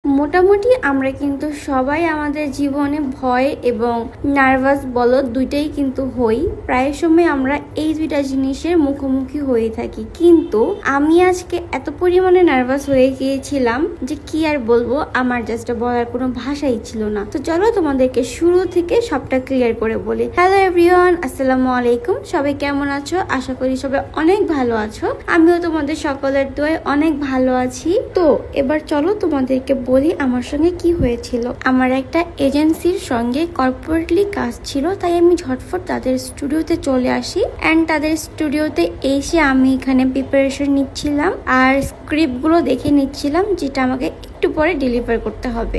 মোটামুটি আমরা কিন্তু সবাই আমাদের জীবনে ভয় এবং নার্ভাস বলো দুইটাই কিন্তু হই। প্রায় সময় আমরা এই দুইটা জিনিসের মুখোমুখি হয়ে থাকি, কিন্তু আমি আজকে এত পরিমাণে নার্ভাস হয়ে গিয়েছিলাম যে কি আর বলবো, আমার জাস্ট বলার কোনো ভাষাই ছিল না। তো চলো তোমাদেরকে শুরু থেকে সবটা ক্লিয়ার করে বলি। হ্যালো এভরিওয়ান, আসসালামু আলাইকুম। সবাই কেমন আছো? আশা করি সবাই অনেক ভালো আছো। আমিও তোমাদের সকলের দোয়ায় অনেক ভালো আছি। তো এবার চলো তোমাদেরকে বলি আমার সঙ্গে কি হয়েছিল। আমার একটা এজেন্সির সঙ্গে কর্পোরেটলি কাজ ছিল, তাই আমি ঝটফট তাদের স্টুডিওতে চলে আসি। অ্যান্ড তাদের স্টুডিওতে এসে আমি এখানে প্রিপারেশন নিচ্ছিলাম আর স্ক্রিপ্ট গুলো দেখে নিচ্ছিলাম, যেটা আমাকে একটু পরে ডেলিভার করতে হবে।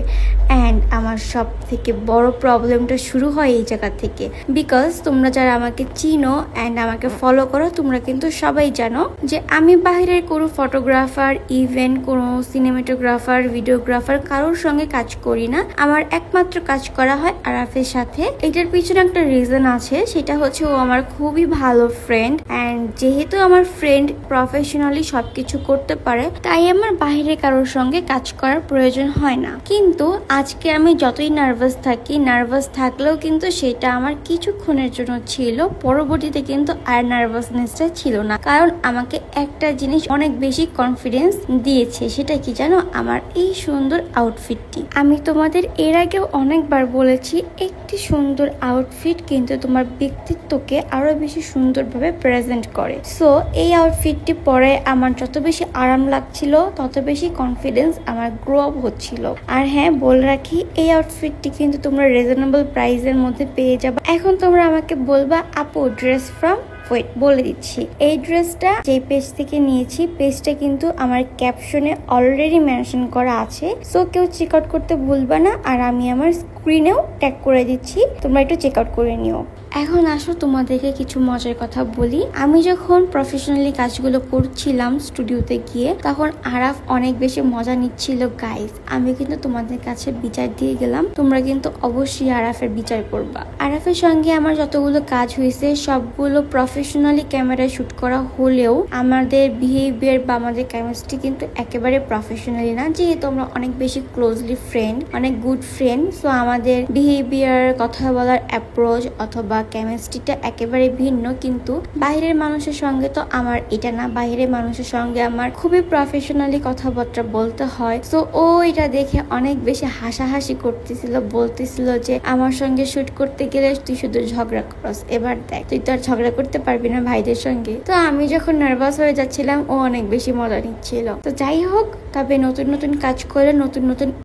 অ্যান্ড আমার সব থেকে বড় প্রবলেমটা শুরু হয় এই জায়গা থেকে, বিকজ তোমরা যারা আমাকে চিনো অ্যান্ড আমাকে ফলো করো, তোমরা কিন্তু সবাই জানো যে আমি বাইরের কোনো ফটোগ্রাফার, ইভেন্ট কোনো সিনেমাটোগ্রাফার, ভিডিওগ্রাফার কারোর সঙ্গে কাজ করি না। আমার একমাত্র কাজ করা হয় আরাফের সাথে। এটার পিছনে একটা রিজন আছে, সেটা হচ্ছে ও আমার খুবই ভালো ফ্রেন্ড। অ্যান্ড যেহেতু আমার ফ্রেন্ড প্রফেশনালি সবকিছু করতে পারে, তাই আমার বাইরে কারোর সঙ্গে কাজ করার প্রয়োজন হয় না। কিন্তু আজকে আমি যতই নার্ভাস থাকি, নার্ভাস থাকলেও কিন্তু সেটা আমার কিছুক্ষণের জন্য ছিল। পরবর্তীতে কিন্তু আর নার্ভাসনেসটা ছিল না, কারণ আমাকে একটা জিনিস অনেক বেশি কনফিডেন্স দিয়েছে। সেটা কি জানো? আমার এই সুন্দর আউটফিটটি। আমি তোমাদের এর আগেও অনেকবার বলেছি, একটি সুন্দর আউটফিট কিন্তু তোমার ব্যক্তিত্বকে আরো বেশি সুন্দরভাবে প্রেজেন্ট করে। সো এই আউটফিটটি পরে আমার যত বেশি আরাম লাগছিল, তত বেশি কনফিডেন্স আমার গ্রো আপ হচ্ছিল। আর হ্যাঁ, বলে রাখি, এই আউটফিটটি কিন্তু তোমরা রিজনেবল প্রাইসের মধ্যে পেয়ে যাবে। এখন তোমরা আমাকে বলবা, আপু ড্রেস ফ্রম ওয়েট, বলে দিচ্ছি এই ড্রেসটা যে পেজ থেকে নিয়েছি, পেজটা কিন্তু আমার ক্যাপশনে অলরেডি মেনশন করা আছে। সো কেউ চেক আউট করতে ভুলবা না, আর আমি আমার স্ক্রিনেও ট্যাগ করে দিচ্ছি, তোমরা একটু চেক আউট করে নিও। এখন আসো তোমাদেরকে কিছু মজার কথা বলি। আমি যখন প্রফেশনালি কাজগুলো করছিলাম স্টুডিওতে গিয়ে, তখন আরাফ অনেক বেশি মজা নিচ্ছিল। গাইস, আমি কিন্তু তোমাদের কাছে বিচার দিয়ে গেলাম, তোমরা কিন্তু অবশ্যই আরাফের বিচার করবা। আরাফের সঙ্গে আমার যতগুলো কাজ হয়েছে সবগুলো প্রফেশনালি ক্যামেরায় শুট করা হলেও আমাদের বিহেভিয়ার বা আমাদের কেমিস্ট্রি কিন্তু একেবারে প্রফেশনালি না, যেহেতু আমরা অনেক বেশি ক্লোজলি ফ্রেন্ড, অনেক গুড ফ্রেন্ড। সো আমাদের বিহেভিয়ার, কথা বলার অ্যাপ্রোচ অথবা কেমিস্ট্রিটা একেবারে ভিন্ন। কিন্তু বাইরের মানুষের সঙ্গে তো আমার এটা না, বাইরের মানুষের সঙ্গে আমার খুবই প্রফেশনালি কথাবার্তা বলতে হয়। সো ও এটা দেখে অনেক বেশি হাসাহাসি করতেছিল, বলতেছিল যে আমার সঙ্গে শুট করতে গেলে তুই শুধু ঝগড়া করস, এবার দেখ তুই তো আর ঝগড়া করতে পারবি না ভাইদের সঙ্গে। তো আমি যখন নার্ভাস হয়ে যাচ্ছিলাম, ও অনেক বেশি মজা নিচ্ছিল। তো যাই হোক, তবে নতুন নতুন কাজ করে নতুন নতুন